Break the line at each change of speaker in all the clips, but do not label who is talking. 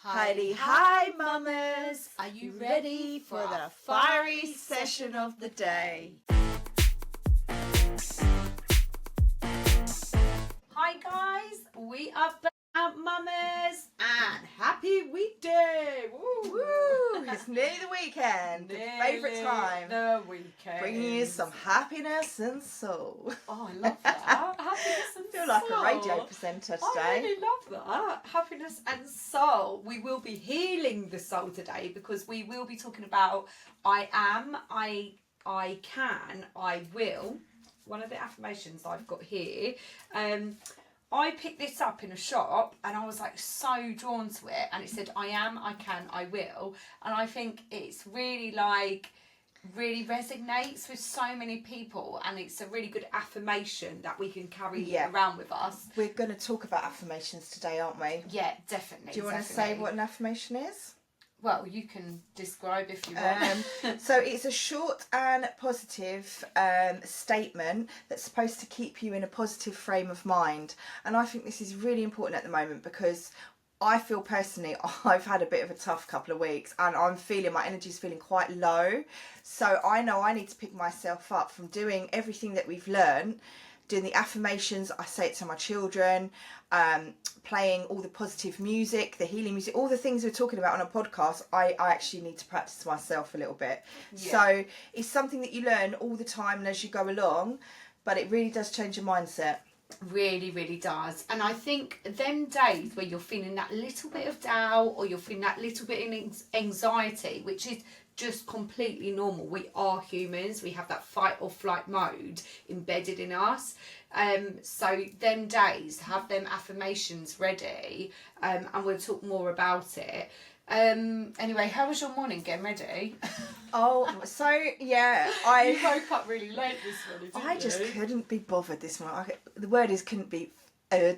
Heidi, hi, Mummas! Are you ready for the fiery session of the day? Hi, guys! We are back, Mummas, and happy weekday! Woo! Woo! It's nearly the weekend. Favourite time.
The weekend.
Bringing you some happiness and soul.
Oh, I love that. Happiness and
I feel like
soul.
a radio presenter today.
I really love that. Happiness and soul. We will be healing the soul today because we will be talking about I am, I can, I will. One of the affirmations I've got here. I picked this up in a shop and I was like so drawn to it, and it said I am, I can, I will, and I think it's really really resonates with so many people, and it's a really good affirmation that we can carry around with us.
We're going to talk about affirmations today, aren't we?
Yeah, definitely.
Do you want to say what an affirmation is?
Well, you can describe if you want.
So it's a short and positive statement that's supposed to keep you in a positive frame of mind. And I think this is really important at the moment because I feel personally I've had a bit of a tough couple of weeks and I'm feeling my energy's feeling quite low. So I know I need to pick myself up from doing everything that we've learned, doing the affirmations. I say it to my children, playing all the positive music, the healing music, all the things we're talking about on a podcast. I actually need to practice myself a little bit. Yeah. So it's something that you learn all the time and as you go along, but it really does change your mindset.
Really, really does. And I think them days where you're feeling that little bit of doubt or you're feeling that little bit of anxiety, which is just completely normal. We are humans. We have that fight or flight mode embedded in us. So them days, have them affirmations ready, and we'll talk more about it. Anyway, how was your morning getting ready?
Oh, so yeah, I
You woke up really late this morning, didn't you?
just couldn't be bothered this morning. The word is couldn't be I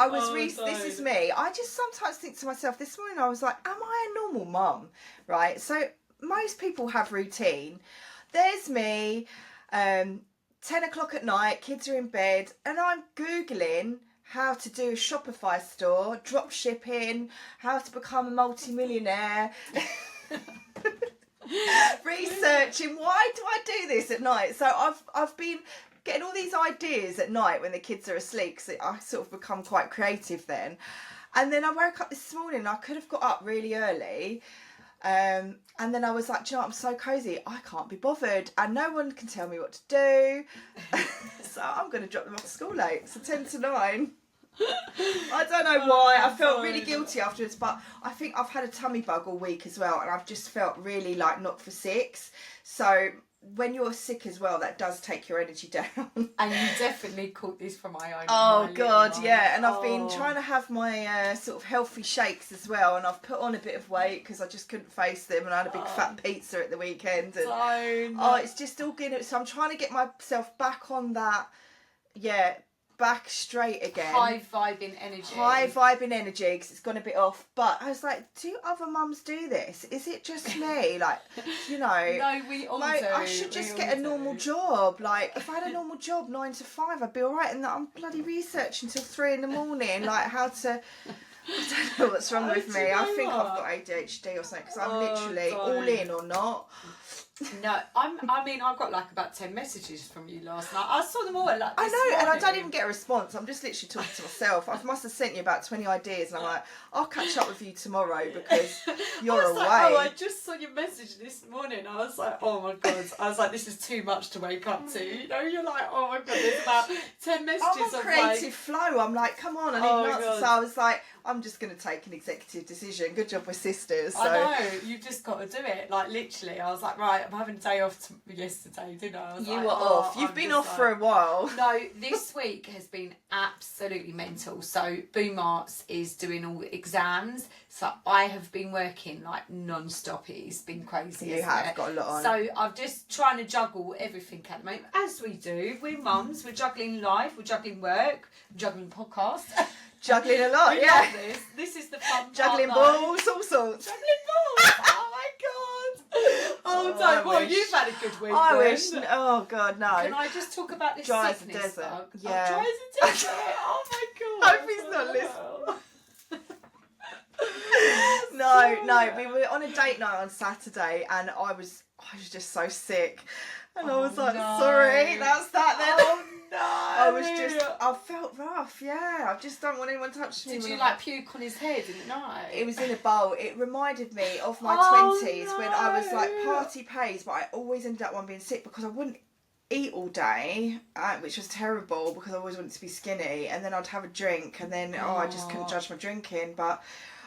was this is me. I just sometimes think to myself, this morning I was like, am I a normal mum? Right? So most people have routine. There's me, 10 o'clock at night, kids are in bed, and I'm Googling how to do a Shopify store, drop shipping, how to become a multi-millionaire. Researching, why do I do this at night? So I've been getting all these ideas at night when the kids are asleep, so I sort of become quite creative then. And then I woke up this morning, I could have got up really early, and then I was like, do you know what, I'm so cozy, I can't be bothered and no one can tell me what to do. So I'm going to drop them off to school late, so 10 to 9. I don't know why. I felt really guilty afterwards, but I think I've had a tummy bug all week as well, and I've just felt really like not for six. So when you're sick as well, that does take your energy down.
And you definitely caught this from my own.
Oh God, yeah. And I've been trying to have my sort of healthy shakes as well, and I've put on a bit of weight because I just couldn't face them, and I had a big fat pizza at the weekend. And it's just all good. So I'm trying to get myself back on that. Yeah. Back straight again.
High vibing
energy because it's gone a bit off. But I was like, do other mums do this? Is it just me? Like, you know.
No, we all do.
I should just get a normal job. Like, if I had a normal job 9 to 5, I'd be all right. And that I'm bloody researching until 3 in the morning, like how to. I don't know what's wrong with me. I think I've got ADHD or something because I'm literally all in or not.
No, I've got like about 10 messages from you last night. I saw them all like this
I know,
morning.
and I don't even get a response. I'm just literally talking to myself. I must have sent you about 20 ideas, and I'm like, I'll catch up with you tomorrow because you're away.
I just saw your message this morning. I was like, oh my God. I was like, this is too much to wake up to. You know, you're like, oh my God, there's about 10 messages.
I'm on creative flow. I'm like, come on, I need nuts. So I was like, I'm just going to take an executive decision. Good job, we're sisters. So.
I know, you've just got to do it. Like, literally, I was like, right, I'm having a day off yesterday, didn't I?
You were off. You've been off for a while.
No, this week has been absolutely mental. So, Boom Arts is doing all the exams. So, I have been working like non-stop. It's been crazy.
You have got a lot on.
So, I'm just trying to juggle everything at the moment, as we do. We're mums, we're juggling life, we're juggling work, we're juggling podcasts.
Juggling a lot, yeah.
This is the fun
juggling
part,
balls, all sorts.
Juggling balls. Oh my God. Oh, don't. Well, you've had a good week.
I wish. Oh God, no.
Can I just talk about this
dry
sickness
as a desert?
bug?
Yeah.
Dry as a desert. Oh my God.
Hope he's not listening. No, we were on a date night on Saturday, and I was just so sick, and I was like, sorry, that's that then.
Oh no!
I felt rough. Yeah, I just don't want anyone touching me.
Did you like puke on his head in the night?
It was in a bowl. It reminded me of my 20s when I was like party pays, but I always ended up being sick because I wouldn't eat all day, which was terrible because I always wanted to be skinny, and then I'd have a drink, and then I just couldn't judge my drinking. But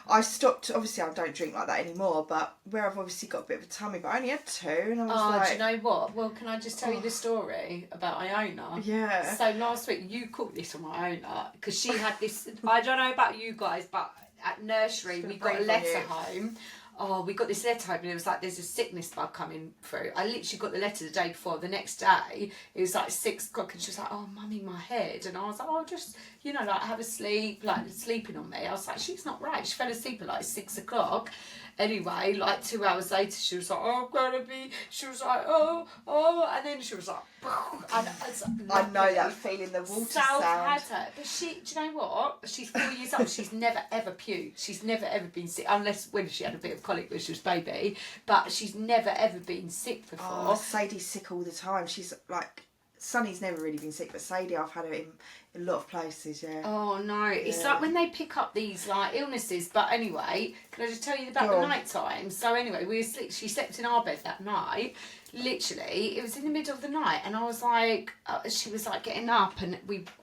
I stopped. Obviously I don't drink like that anymore, but where I've obviously got a bit of a tummy, but I only had 2, and I was like,
do you know what? Well, can I just tell you the story about Iona?
Yeah.
So last week you caught this from Iona because she had this. I don't know about you guys, but at nursery we got a letter home. Oh, we got this letter home, and it was like, there's a sickness bug coming through. I literally got the letter the day before. The next day, it was like 6 o'clock, and she was like, oh, mummy, my head. And I was like, oh, just, like, have a sleep, like, sleeping on me. I was like, she's not right. She fell asleep at like 6 o'clock. Anyway, like 2 hours later, she was like, oh, I'm going to be, she was like, oh, and then she was like, and
I know that feeling, the water sound.
Had her. But do you know what? She's 4 years old. She's never ever puked. She's never ever been sick, unless when she had a bit of colic when she was baby. But she's never ever been sick before.
Oh, Sadie's sick all the time. She's like, Sunny's never really been sick, but Sadie, I've had her in a lot of places, yeah.
Oh no, it's like when they pick up these like illnesses. But anyway, can I just tell you about the night time? So anyway, we were asleep. She slept in our bed that night. Literally, it was in the middle of the night, and I was like, she was like getting up, and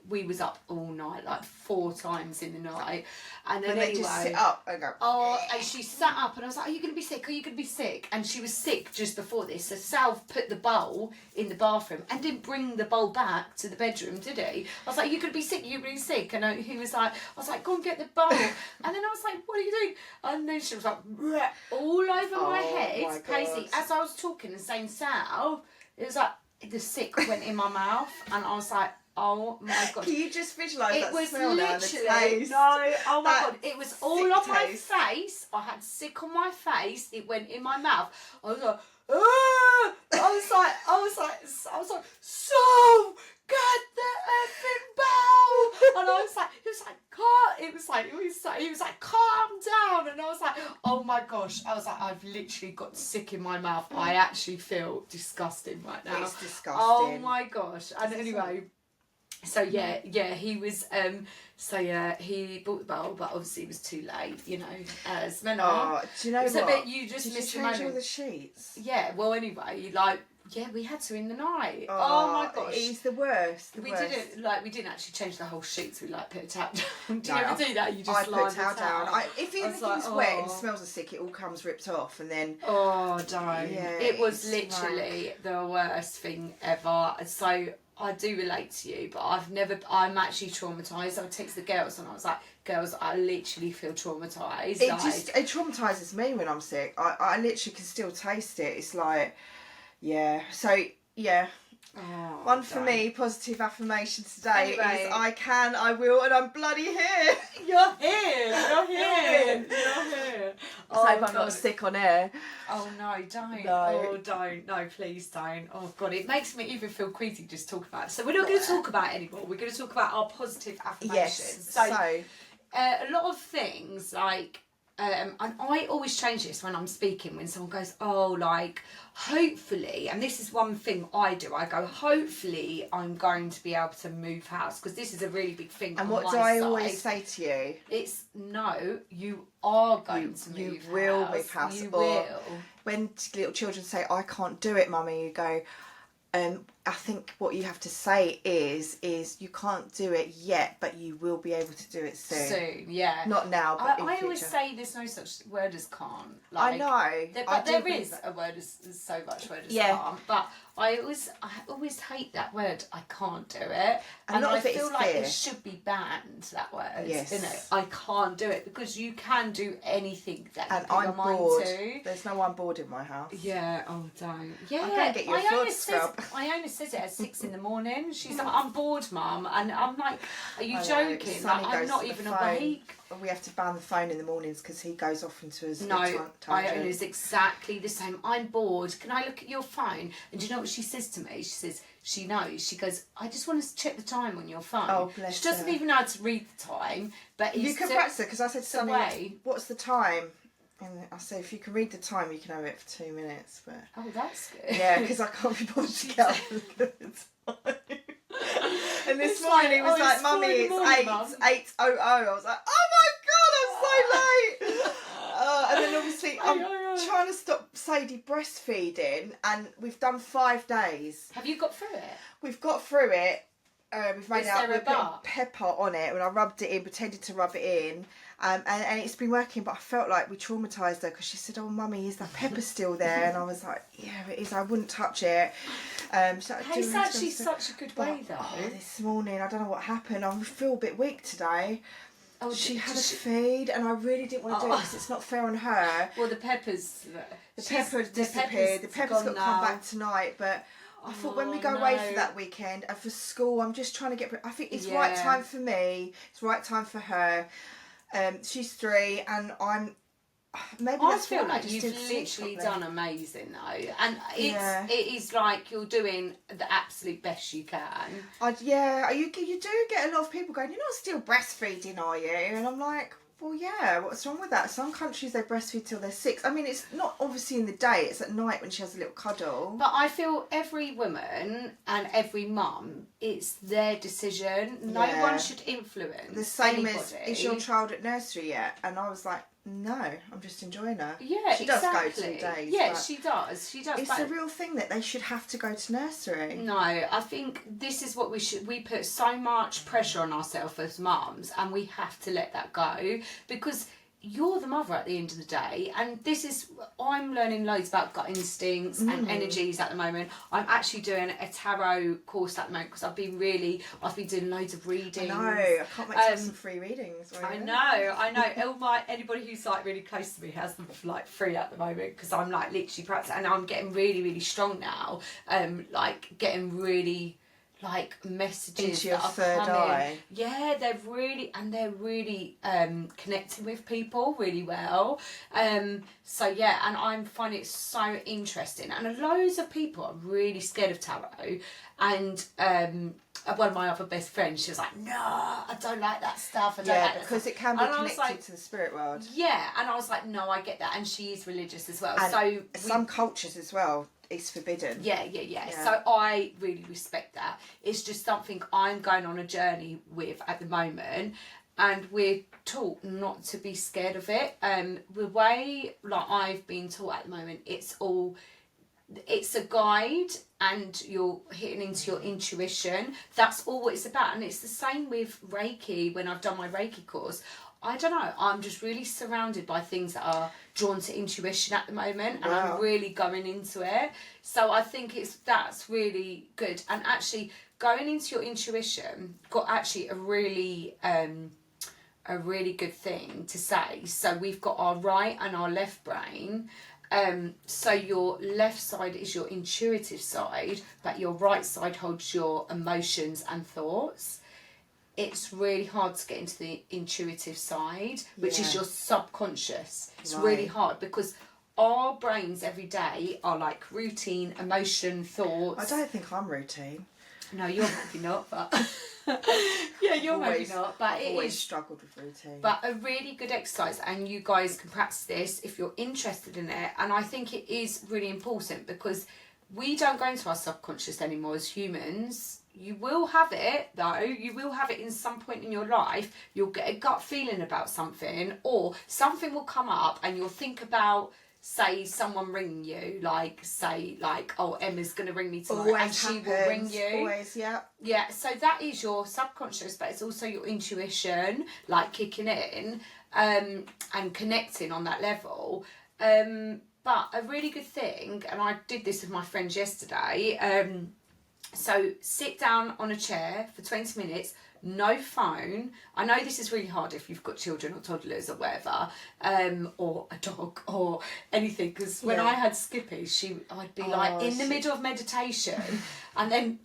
we was up all night, like 4 times in the night. And then
they just sit up and go.
Oh, and she sat up, and I was like, "Are you going to be sick? Are you going to be sick?" And she was sick just before this. So Sal put the bowl in the bathroom and didn't bring the bowl back to the bedroom, did he? I was like, "You could be sick. You could be sick." And he was like, "I was like, go and get the bowl." And then I was like, "What are you doing?" And then she was like, all over my head, crazy. As I was talking and saying Sal, it was like the sick went in my mouth, and I was like, oh my god!
Can you just visualise that
was
smell now and the taste?
No, oh my god! It was all on my
taste.
face. I had sick on my face. It went in my mouth. I was like, ah! I was like, so get the effing bowl! And I was like, he was like, calm down. And I was like, oh my gosh! I was like, I've literally got sick in my mouth. I actually feel disgusting right now.
It's disgusting.
Oh my gosh! And anyway. So he was he bought the bowl, but obviously it was too late, as men are.
Oh, do you know
it's
what?
a bit, you just
Did
missed
you
the
change
moment.
all the sheets?
Yeah, well anyway, we had to in the night. Oh my gosh.
He's the worst.
We didn't actually change the whole sheets, we put a towel down. Do you ever do that? You just
I put a towel down. If anything's wet and smells of sick, it all comes ripped off, and then
don't.
Yeah,
it was literally the worst thing ever. So I do relate to you, but I'm actually traumatised. I texted the girls and I was like, girls, I literally feel traumatised.
It traumatises me when I'm sick. I literally can still taste it. It's like, yeah. So, yeah.
Oh,
one for me, positive affirmation today is I can, I will, and I'm bloody here.
You're here.
I hope I'm not sick on air.
Oh no, don't.
No.
Oh, don't. No, please don't. Oh god, it makes me even feel queasy just talking about it. So we're not going to talk about it anymore. We're going to talk about our positive affirmations.
Yes.
So a lot of things like. And I always change this when I'm speaking, when someone goes, hopefully, and this is one thing I do, I go, hopefully I'm going to be able to move house, because this is a really big thing.
And what do I always say to you?
It's, no, you are going to move house.
You will move house.
You will.
When little children say, I can't do it, mummy, you go, I think what you have to say is you can't do it yet, but you will be able to do it soon.
Soon, yeah.
Not now, but in
I
future.
always say there's no such word as can't.
I know.
But there is a word as so much word as can't. But I always hate that word. I can't do it, and I feel like it should be banned. That word,
yes.
I can't do it, because you can do anything that you put your mind
bored.
to.
There's no one bored in my house.
Yeah. Oh, don't. Yeah.
I'm going to get you a floor scrub.
Iona says it at 6 in the morning. She's like, I'm bored, mum, and I'm like, are you joking? Like, I'm not even awake.
We have to ban the phone in the mornings because he goes off into his
tangent. Iona's exactly the same. I'm bored. Can I look at your phone? And do you know what she says to me? She says, she knows. She goes, I just want to check the time on your phone.
Oh, bless
She doesn't even know how to read the time. But
you can practice it, because I said to Sonny, what's the time? And I say, if you can read the time, you can have it for 2 minutes. But
Oh, that's good.
yeah, because I can't be bothered to get up and look at the time. And this
It's
morning he
like,
was
oh,
like,
it's 4 in
Mummy,
the
it's
morning, Mum."
8:00. I was like, oh my God, I'm so late. And then obviously I'm trying to stop Sadie breastfeeding, and we've done 5 days.
Have you got through it?
We've got through it. We've made
Is
it up.
there a
We're putting
bar?
pepper on it, and I rubbed it in, pretended to rub it in, and it's been working. But I felt like we traumatised her because she said, "Oh, Mummy, is that pepper still there?" And I was like, "Yeah, it is. I wouldn't touch it." So
It's actually such a good way, though.
This morning, I don't know what happened. I feel a bit weak today.
Oh,
She had a feed, and I really didn't want to do it because it's not fair on her.
Well, the peppers.
The pepper's disappeared. The pepper's got to come back tonight, but I thought when we go away for that weekend and for school, I'm just trying to get. I think it's right time for me. It's right time for her. She's 3, and I'm. Maybe
I
that's
feel
why
like
just
you've
didn't sleep
literally
properly.
done amazing though, and it is like you're doing the absolute best you can.
You do get a lot of people going, "You're not still breastfeeding, are you?" And I'm like, well, yeah, what's wrong with that? Some countries they breastfeed till they're 6. I mean, it's not obviously in the day, it's at night when she has a little cuddle.
But I feel every woman and every mum, it's their decision. No one should influence
the same
anybody.
Is your child at nursery yet? And I was like, no, I'm just enjoying her.
Yeah,
she does go 2 days.
Yeah, she does. She does.
It's a real thing that they should have to go to nursery.
No, I think this is what we should. We put so much pressure on ourselves as mums, and we have to let that go because you're the mother at the end of the day, and this is I'm learning loads about gut instincts and energies at the moment. I'm actually doing a tarot course at the moment because I've been doing loads of readings.
I can't wait to have some free readings.
I know. Anybody who's like really close to me has them like free at the moment because I'm like literally practicing, and I'm getting really, really strong now. Like getting really like messages
into your
that are
third
coming.
eye.
Yeah, they're really connecting with people really well. So yeah, and I'm finding it so interesting. And loads of people are really scared of tarot. And one of my other best friends, she was like, "No, I don't like that stuff. I don't like that
because
stuff."
it can be
And I was
connected
like,
to the spirit world.
Yeah, and I was like, "No, I get that." And she is religious as well.
And
so
some cultures as well, it's forbidden.
Yeah. So I really respect that. It's just something I'm going on a journey with at the moment, and we're taught not to be scared of it. The way like I've been taught at the moment, it's a guide, and you're hitting into your intuition. That's all it's about. And it's the same with Reiki. When I've done my Reiki course, I don't know, I'm just really surrounded by things that are drawn to intuition at the moment, and I'm really going into it. So I think that's really good. And actually going into your intuition got actually a really good thing to say. So we've got our right and our left brain. So your left side is your intuitive side, but your right side holds your emotions and thoughts. It's really hard to get into the intuitive side, which is your subconscious. It's really hard because our brains every day are like routine, emotion, thoughts.
I don't think I'm routine.
No, you're maybe not, but yeah, you're maybe not. But
I've always struggled with routine.
But a really good exercise, and you guys can practice this if you're interested in it. And I think it is really important because we don't go into our subconscious anymore as humans. You will have it though. You will have it in some point in your life. You'll get a gut feeling about something, or something will come up, and you'll think about, say, someone ringing you, oh, Emma's going to ring me tomorrow,
Always
and she
happens.
will ring you.
Always, yeah.
Yeah, so that is your subconscious, but it's also your intuition, like kicking in, and connecting on that level. But a really good thing, and I did this with my friends yesterday, so sit down on a chair for 20 minutes, no phone. I know this is really hard if you've got children or toddlers or whatever, or a dog or anything, because when I had Skippy, I'd be like in the middle of meditation, and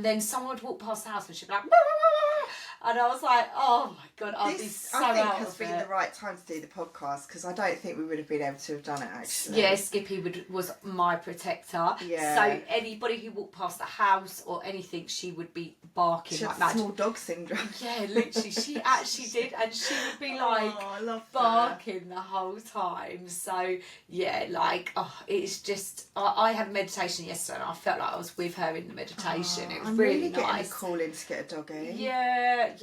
then someone would walk past the house and she'd be like, "Wah, wah, wah, wah," And I was like, oh my God, I'd be so
I think
out
has
of
been
it.
the right time to do the podcast, because I don't think we would have been able to have done it actually.
Yeah, Skippy was my protector.
Yeah.
So anybody who walked past the house or anything, she would be barking
She
like
had
mad.
small dog syndrome.
Yeah, literally, she actually did, and she would be like
I love
barking the whole time. So yeah, like it's just I had meditation yesterday, and I felt like I was with her in the meditation. It was
I'm
really
getting a
nice.
call in to get a doggy.
Yeah.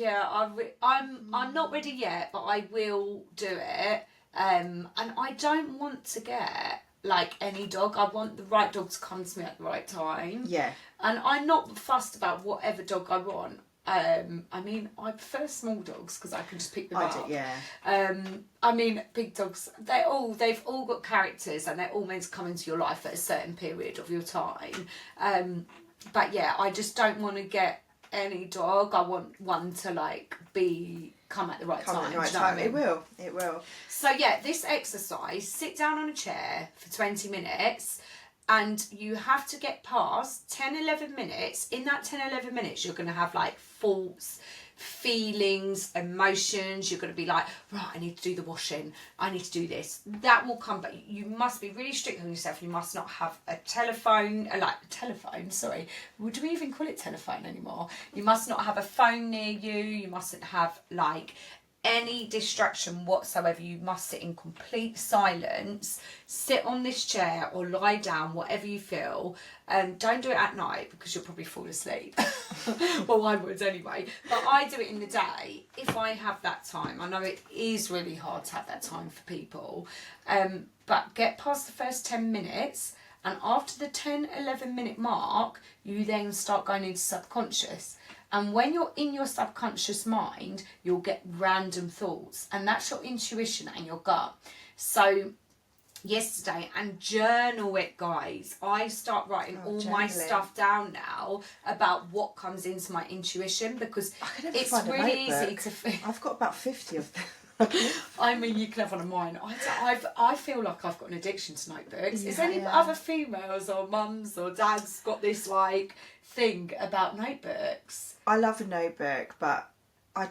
I'm not ready yet, but I will do it. And I don't want to get like any dog. I want the right dog to come to me at the right time.
Yeah.
And I'm not fussed about whatever dog I want. I mean, I prefer small dogs because I can just pick them up.
Yeah.
I mean, big dogs, they've all got characters, and they're all meant to come into your life at a certain period of your time. But yeah, I just don't want to get any dog. I want one to like come at the right time.
At the right
do you know what
time.
I mean?
It will.
So yeah, this exercise, sit down on a chair for 20 minutes. And you have to get past 10-11 minutes. In that 10-11 minutes, you're going to have like thoughts, feelings, emotions. You're going to be like, right, I need to do the washing. I need to do this. That will come, but you must be really strict on yourself. You must not have a telephone, sorry. Would we even call it telephone anymore? You must not have a phone near you. You mustn't have like any distraction whatsoever. You must sit in complete silence, sit on this chair or lie down, whatever you feel. Don't do it at night because you'll probably fall asleep. Well, I would anyway, but I do it in the day if I have that time. I know it is really hard to have that time for people, but get past the first 10 minutes, and after the 10-11 minute mark, you then start going into subconscious. And when you're in your subconscious mind, you'll get random thoughts. And that's your intuition and your gut. So yesterday, and journal it, guys. I start writing all my stuff down now about what comes into my intuition, because it's really easy to...
I've got about 50 of them.
I mean, you can have one of mine. I feel like I've got an addiction to notebooks. Is any other females or mums or dads got this like thing about notebooks?
I love a notebook, but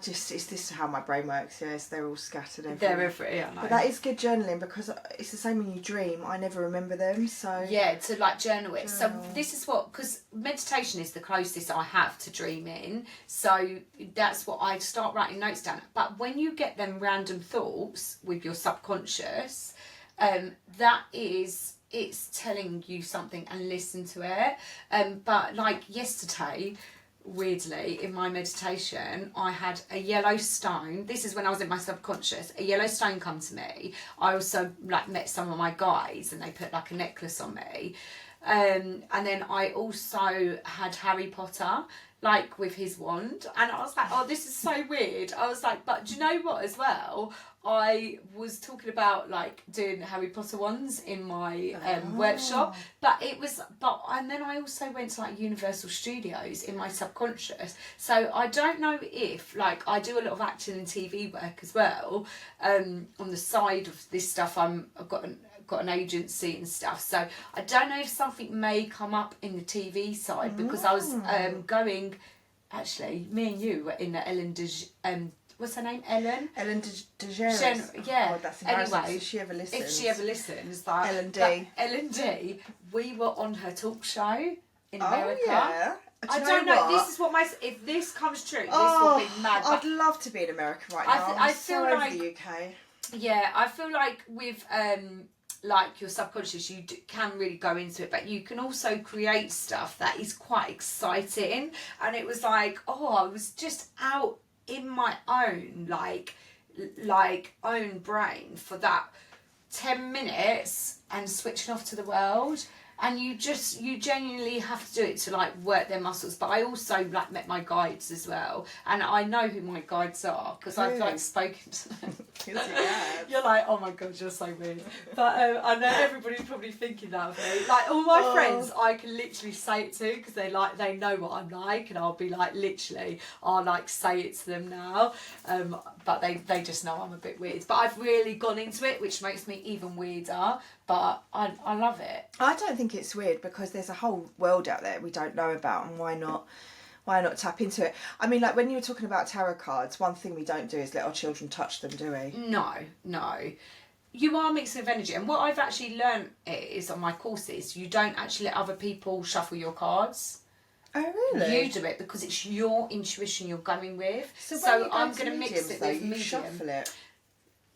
is this how my brain works? Yes, they're all scattered everywhere.
They're everywhere, I know.
But that is good journaling, because it's the same when you dream. I never remember them, so...
Yeah, to like journal it. So this is because meditation is the closest I have to dreaming. So that's what I start writing notes down. But when you get them random thoughts with your subconscious, it's telling you something, and listen to it. But like yesterday, weirdly, in my meditation, I had a yellow stone. This is when I was in my subconscious. A yellow stone come to me. I also like met some of my guys, and they put like a necklace on me. And then I also had Harry Potter, like with his wand, and I was like, oh, this is so weird. I was like, but do you know what as well? I was talking about like doing Harry Potter wands in my workshop, and then I also went to like Universal Studios in my subconscious. So I don't know if, like, I do a lot of acting and TV work as well. On the side of this stuff, I've got an agency and stuff, so I don't know if something may come up in the TV side, because I was going, actually, me and you were in the Ellen what's her name? Ellen DeGeneres. Yeah.
Oh, that's embarrassing.
Anyway,
if she ever listens.
If she ever listens, like
Ellen D.
Ellen D. We were on her talk show in America.
Oh yeah.
I don't know. This is what if this comes true, this will be mad.
I'd love to be in America right now. I feel so like over the UK.
Yeah, I feel like with like your subconscious, you can really go into it, but you can also create stuff that is quite exciting. And it was like, I was just out in my own like own brain for that 10 minutes and switching off to the world. And you genuinely have to do it to like work their muscles. But I also like met my guides as well, and I know who my guides are because I've like spoken to them. You're like, oh my god, you're so weird. But I know everybody's probably thinking that of me. Like all my friends, I can literally say it to because they know what I'm like, and I'll be like I'll like say it to them now. But they just know I'm a bit weird. But I've really gone into it, which makes me even weirder. But I love it.
I don't think it's weird because there's a whole world out there we don't know about, and why not why not tap into it? I mean, like when you were talking about tarot cards, one thing we don't do is let our children touch them, do we?
No. You are a mix of energy, and what I've actually learned is on my courses, you don't actually let other people shuffle your cards.
Oh, really?
You do it because it's your intuition you're going with.
So
I'm going to mix it with medium.
Shuffle it.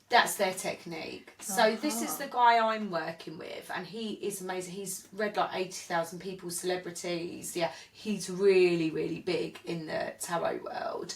That's their technique. So this is the guy I'm working with, and he is amazing. He's read like 80,000 people, celebrities. Yeah, he's really, really big in the tarot world.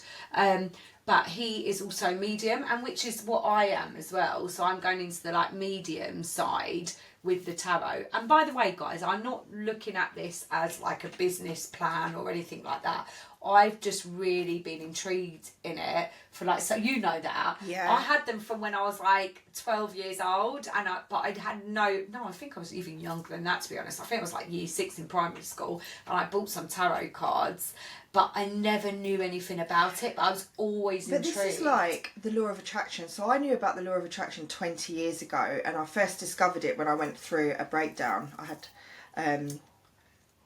But he is also medium, and which is what I am as well. So I'm going into the like medium side with the tarot. And by the way, guys, I'm not looking at this as like a business plan or anything like that. I've just really been intrigued in it for like, so you know that.
Yeah.
I had them from when I was like 12 years old, but I had no, I think I was even younger than that, to be honest. I think I was like year 6 in primary school, and I bought some tarot cards, but I never knew anything about it, but I was always intrigued.
But this is like the law of attraction. So I knew about the law of attraction 20 years ago, and I first discovered it when I went through a breakdown. I had...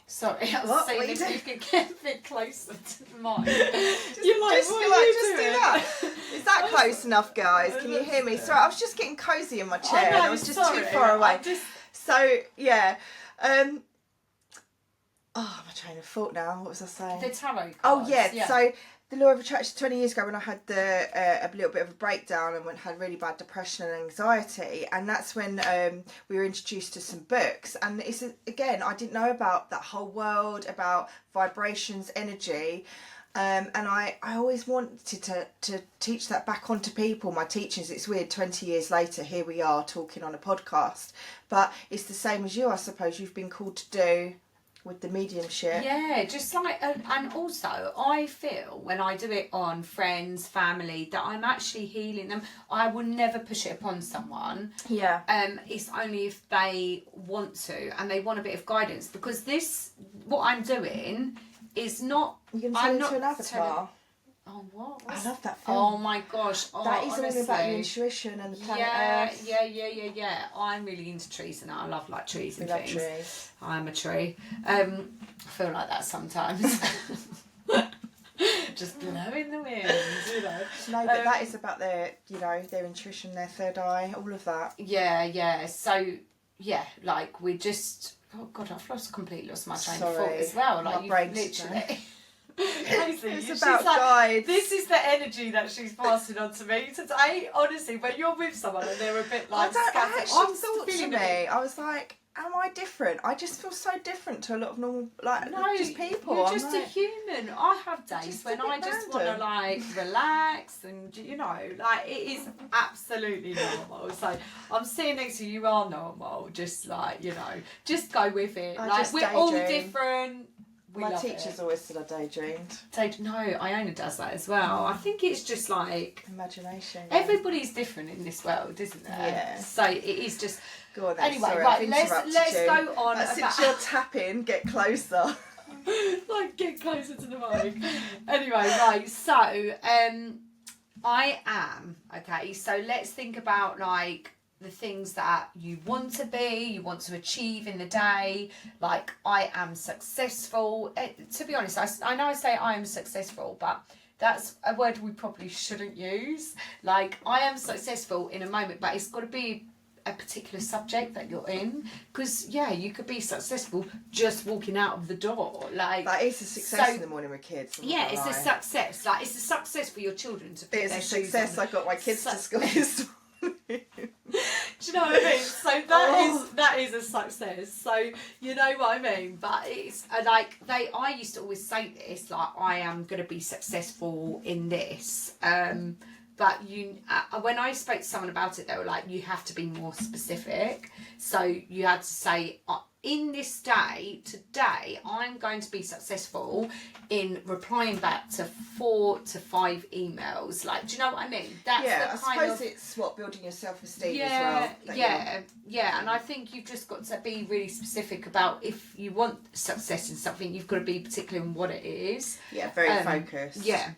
Sorry, I was
What?
saying
What
if
you
you could get a bit closer to mine.
You're
like,
just,
what
you're
are
like,
you
just do
doing?
that. Is that close enough, guys? Can you hear me? Sorry, I was just getting cosy in my chair.
know,
And I was just
sorry.
too far away.
I'm just-
So, yeah. My train of thought now. What was I saying?
The tarot cards.
Oh, yeah. So the law of attraction 20 years ago when I had a little bit of a breakdown and had really bad depression and anxiety, and that's when we were introduced to some books, and it's again, I didn't know about that whole world, about vibrations, energy, and I always wanted to teach that back onto people, my teachers. It's weird, 20 years later, here we are talking on a podcast, but it's the same as you, I suppose. You've been called to do with the mediumship.
Yeah, just like, and also I feel when I do it on friends, family, that I'm actually healing them. I will never push it upon someone.
Yeah.
It's only if they want to and they want a bit of guidance, because what I'm doing is not.
You're going to turn into an avatar.
Oh, what?
I love that film.
Oh my gosh!
That is
honestly.
all about your intuition and the planet Earth.
Yeah. I'm really into trees, and I love like trees and things.
Love trees.
I'm a tree. I feel like that sometimes. Just blowing the wind, you know.
No, but that is about their intuition, their third eye, all of that.
Yeah. So yeah, like we just. Oh God, I've completely lost my train of thought as well. Like
my brain's
literally.
It's about guides.
This is the energy that she's passing on to me today. Honestly, when you're with someone and they're a bit like scattered,
I actually thought to me, I was like, am I different? I just feel so different to a lot of normal, just people.
You're just a human. I have days when I just want to
random.
like relax, and like it is absolutely normal. So I'm sitting next to you. You are normal. Just like just go with it. Like we're all different.
My teachers always said I daydreamed.
No, Iona does that as well. I think it's just like
imagination. Yeah.
Everybody's different in this world, isn't there?
Yeah.
So it is just.
Go on then.
Anyway,
sorry,
right. Let's go on.
Since you're tapping, get closer.
Like get closer to the mic. Anyway, right. So I am okay. So let's think about like the things that you want to be, you want to achieve in the day. Like, I am successful. To be honest, I know I say I am successful, but that's a word we probably shouldn't use. Like, I am successful in a moment, but it's got to be a particular subject that you're in, because you could be successful just walking out of the door. Like,
that is a success in the morning with kids.
Yeah, it's a success. Like, it's a success for your children to put their shoes on.
It's a success. I got my kids to school this morning.
Do you know what I mean? So that is a success. So you know what I mean. But it's like I used to always say this, like, I am going to be successful in this. But when I spoke to someone about it, they were like, you have to be more specific. So you had to say, in this day, today, I'm going to be successful in replying back to 4 to 5 emails. Like, do you know what I mean? That's
I suppose it's building your self-esteem as well.
Yeah. And I think you've just got to be really specific about, if you want success in something, you've got to be particular in what it is.
Yeah, very focused.
Yeah.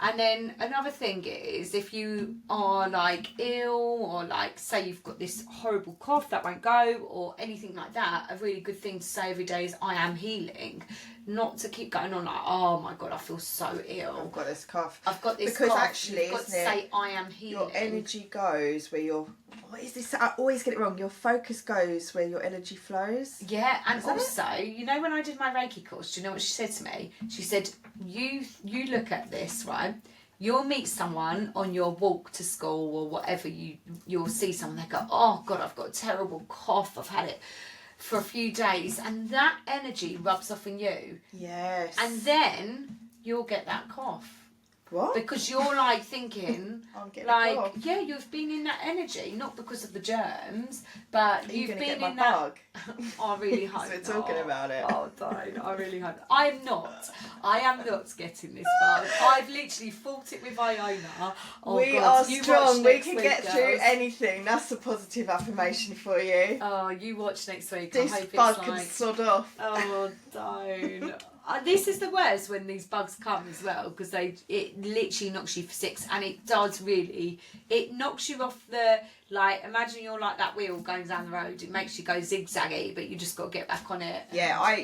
And then another thing is, if you are like ill, or like say you've got this horrible cough that won't go, or anything like that, a really good thing to say every day is I am healing. Not to keep going on like, oh my God, I feel so ill.
I've got this cough.
I've got this
because
cough.
Actually,
you've got to
isn't
say I am healing.
Your energy goes where your, what is this? I always get it wrong. Your focus goes where your energy flows.
Yeah, and also, you know, when I did my Reiki course, do you know what she said to me? She said, you look at this, right? You'll meet someone on your walk to school or whatever, you'll see someone, they go, oh God, I've got a terrible cough, I've had it for a few days, and that energy rubs off on you.
Yes.
And then you'll get that cough.
What?
Because you're like thinking,
like,
yeah, you've been in that energy, not because of the germs, but you've been in that.
Bug?
I really hope.
We're talking about it.
Oh, don't! I really hope. I am not getting this bug. I've literally fought it with Iona. Oh,
we
God,
are
you
strong.
watch
We can
next
get
week,
through
girls.
anything. That's a positive affirmation for you.
Oh, you watch next week.
This
I hope
bug
it's
can
like.
sod off.
Oh, don't. This is the worst when these bugs come as well, because it literally knocks you for six, and it does really. It knocks you off the, like, imagine you're like that wheel going down the road. It makes you go zigzaggy, but you just got to get back on it.
Yeah,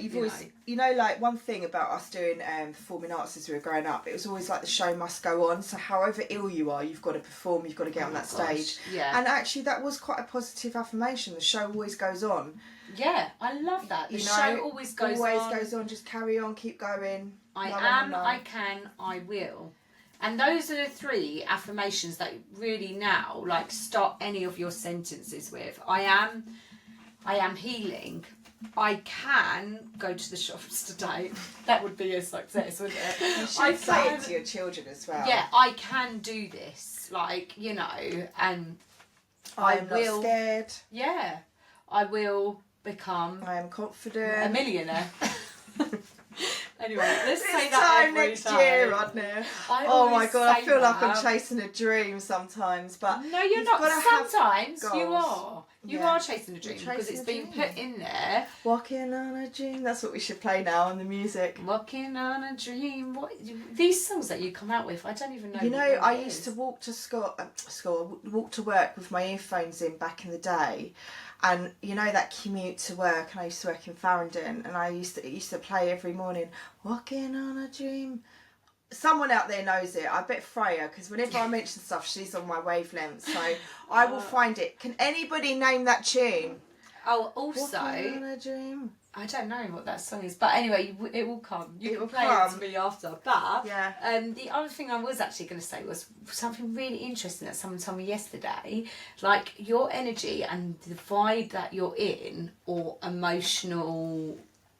you know, like one thing about us doing performing arts as we were growing up, it was always like the show must go on. So however ill you are, you've got to perform, you've got to get on that stage.
Yeah.
And actually, that was quite a positive affirmation. The show always goes on.
Yeah, I love that. The show always goes on.
Always goes on. Just carry on, keep going.
I am, I can, I will. And those are the 3 affirmations that really now, like, start any of your sentences with. I am healing. I can go to the shops today. That would be a success, wouldn't it?
You should say it to your children as well.
Yeah, I can do this. Like, you know, and
I am not scared.
Yeah, I will become.
I am confident.
A millionaire. Anyway, let's say
that
every
next
time.
year, Rodney. Oh my God, I feel like I'm chasing a dream sometimes, but
no, you're not. Sometimes you are. You are chasing a dream because it's been put in there.
Walking on a dream. That's what we should play now on the music.
Walking on a dream. What these songs that you come out with? I don't even know.
You know, I used to walk to walk to work with my earphones in back in the day. And you know that commute to work, and I used to work in Farringdon, and it used to play every morning, Walking on a Dream. Someone out there knows it. I bet Freya, because whenever I mention stuff, she's on my wavelength, so I will find it. Can anybody name that tune?
Oh, also,
Walking on a Dream.
I don't know what that song is, but anyway, it will come. You can play it to me after. But the other thing I was actually going to say was something really interesting that someone told me yesterday. Like, your energy and the vibe that you're in, or emotional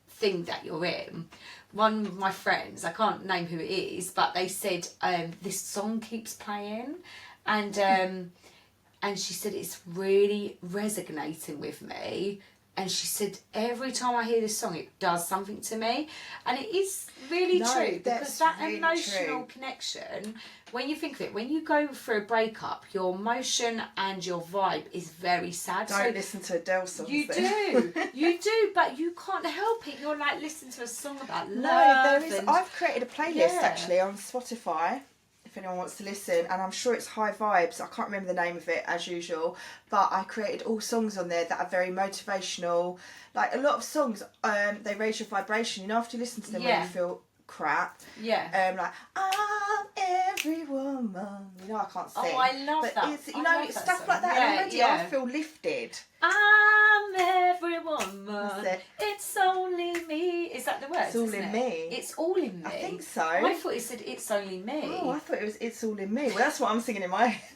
thing that you're in. One of my friends, I can't name who it is, but they said this song keeps playing, and she said it's really resonating with me. And she said, every time I hear this song, it does something to me. And it is really true, because that really emotional connection, when you think of it, when you go through a breakup, your emotion and your vibe is very sad.
Don't listen to Adele songs.
You do, but you can't help it. You're like, listen to a song about love.
No, there is. I've created a playlist actually on Spotify, if anyone wants to listen, and I'm sure it's High Vibes. I can't remember the name of it as usual, but I created all songs on there that are very motivational. Like, a lot of songs, they raise your vibration. You know, after you listen to them when you feel crap.
Yeah.
Like, I'm every woman. You know, I can't sing.
Oh, I love that.
It's, you know, it's stuff like that. And already I feel lifted.
I'm every woman.
It.
It's only me. Is that the words?
It's all in me.
It's all in me.
I think so.
I thought it said it's only me.
Oh, I thought it was it's all in me. Well, that's what I'm singing in my head.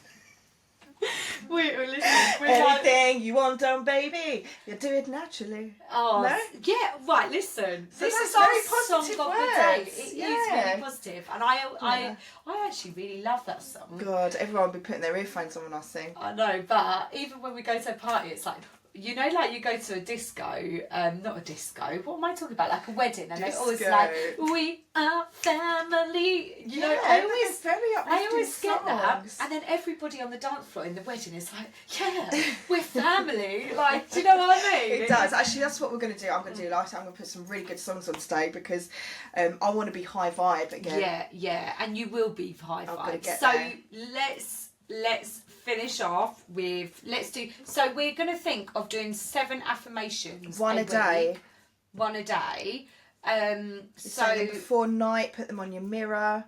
We're listening.
Anything you want done, baby, you do it naturally.
Oh,
no?
Yeah, right, listen.
So
this is
very
our song
positive
of
words.
the day. It is really positive. And I actually really love that song.
God, everyone will be putting their earphones on when I sing.
I know, but even when we go to a party, it's like, you know, like you go to a disco, not a disco, what am I talking about? Like a wedding, and they're always
Disco.
like, we are family. You know, I always,
very
I always get that.
songs.
And then everybody on the dance floor in the wedding is like, yeah, we're family. Like, do you know what I mean?
It does. Actually, that's what we're going to do. I'm going to do I'm going to put some really good songs on today because I want to be high vibe again.
Yeah, and you will be high
I'm gonna
vibe.
get
So
there.
let's finish off with so we're going to think of doing 7 affirmations.
One a day.
week. One a day.
Say them before night, put them on your mirror.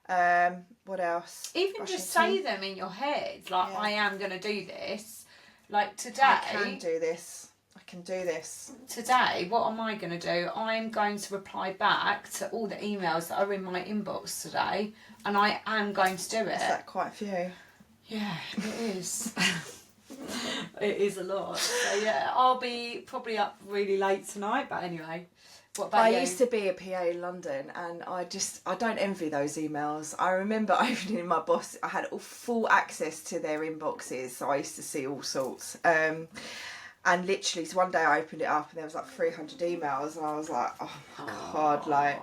What else?
Even
Brush
just
your
say
teeth.
them in your head, like,
Yeah.
I am going to do this. Like today.
I can do this. I can do this.
Today, what am I going to do? I'm going to reply back to all the emails that are in my inbox today, and I am going to do it.
Is that quite a few?
Yeah, it is. It is a lot. So yeah, I'll be probably up really late tonight, but anyway. What about
I
you?
used to be a PA in London, and I don't envy those emails. I remember opening my boss, I had full access to their inboxes, so I used to see all sorts. And literally, so one day I opened it up and there was like 300 emails, and I was like, oh my God, like,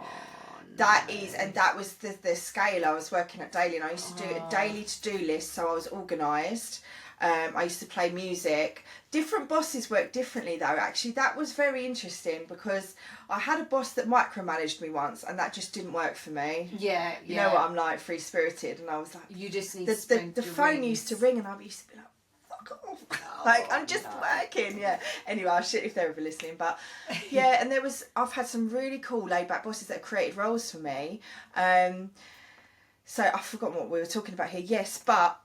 that is, and that was the scale I was working at daily, and I used to do a daily to-do list, so I was organised. I used to play music. Different bosses work differently though. Actually, that was very interesting because I had a boss that micromanaged me once, and that just didn't work for me.
Yeah.
You know what I'm like, free-spirited, and I was like,
You just need
the phone used to ring, and I used to be like, fuck off. Like, I'm just working. Yeah. Anyway, I shit if they're ever listening, but yeah. And I've had some really cool laid-back bosses that have created roles for me. So I've forgotten what we were talking about here. Yes, but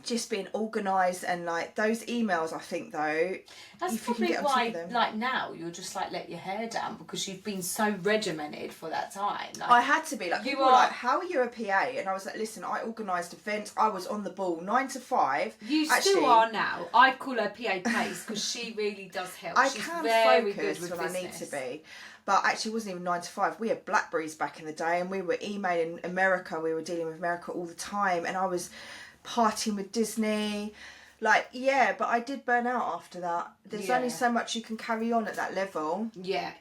just being organised, and like those emails, I think though,
That's
if you can
probably
get on
why,
top of them.
like now, you're just like let your hair down because you've been so regimented for that time. Like,
I had to be like,
You
people were
are-
like, how are you a PA? And I was like, listen, I organised events, I was on the ball 9 to 5.
You
Actually,
still are now. I call her PA Pace because she really does help.
I
She's
can
very
focus
good with
when
business.
I need to be. But actually it wasn't even 9 to 5. We had Blackberries back in the day, and we were emailing America. We were dealing with America all the time, and I was partying with Disney. Like, yeah, but I did burn out after that. There's only
Yeah.
so much you can carry on at that level.
Yeah.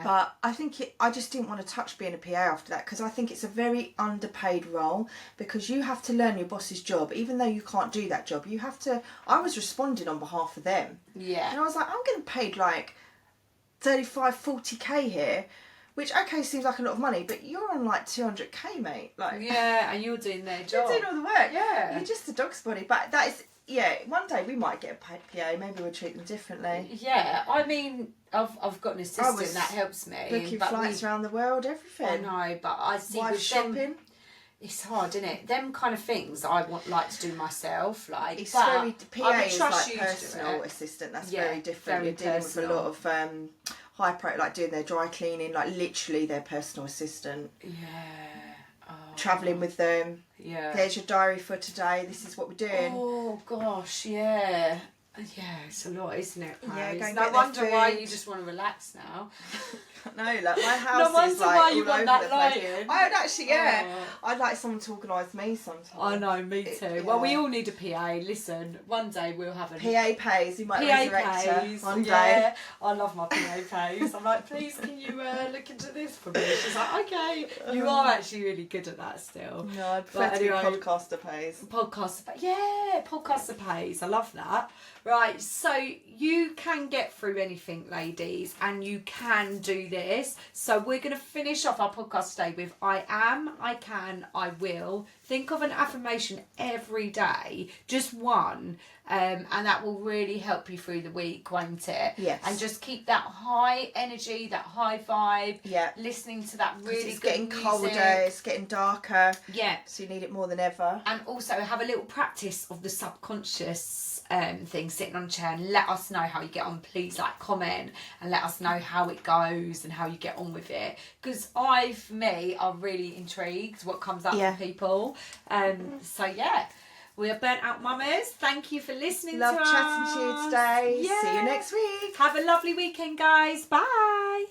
But I think I just didn't want to touch being a PA after that, because I think it's a very underpaid role, because you have to learn your boss's job. Even though you can't do that job, you have to. I was responding on behalf of them.
Yeah.
And I was like, I'm getting paid like 35, 40k here, which, okay, seems like a lot of money, but you're on like 200k, mate. Like,
Yeah, and you're doing their
you're
job.
doing all the work.
Yeah.
You're just a dog's body. But that is, yeah, one day we might get a paid PA. Maybe we'll treat them differently.
Yeah, I mean, I've got an assistant
was
that helps me.
Booking
but
flights around the world,
I
everything.
know, but I see
Wife
with
shopping.
them, it's hard, isn't it? Them kind of things I like to do myself. Like,
It's
but
very, PA
I would
is
trust
like
you to do
personal
it.
assistant. That's
Yeah,
very different.
very
You're dealing
personal.
with a lot of high pro, like doing their dry cleaning, like literally their personal assistant.
Yeah. Oh,
Travelling with them.
Yeah.
There's your diary for today. This is what we're doing.
Oh gosh, yeah. Yeah, it's a lot, isn't it?
Yeah,
Paris?
go and
No
get their
wonder why
food.
you just want to relax now.
No, like my house
No
is
wonder
like
why you
all
want
over
that
the place.
lion.
I would actually, yeah.
Oh.
I'd like someone to organise me sometimes.
I know, me too.
Yeah.
Well, we all need a PA. Listen, one day we'll have a
PA pays. You might resurrect
PA
her
pays.
one day.
Yeah, I love my PA pays. I'm like, please, can you look into this for me? She's like, okay. You are actually really good at that still.
No, I'd prefer
But
to be
anyway,
podcaster pays.
Podcaster pays. I love that. Right, so you can get through anything, ladies, and you can do this. So we're going to finish off our podcast today with I am, I can, I will. Think of an affirmation every day, just one, and that will really help you through the week, won't it?
Yes.
And just keep that high energy, that high vibe.
Yeah.
Listening to that really
It's
good
getting
music.
colder, it's getting darker,
Yeah.
so you need it more than ever.
And also have a little practice of the subconscious thing, sitting on a chair, and let us know how you get on. Please comment and let us know how it goes and how you get on with it, because for me are really intrigued what comes up
Yeah.
for people. So yeah, we are Burnt Out Mummas. Thank you for listening
Love
to us.
chatting to you today.
Yeah.
See you next week.
Have a lovely weekend, guys. Bye.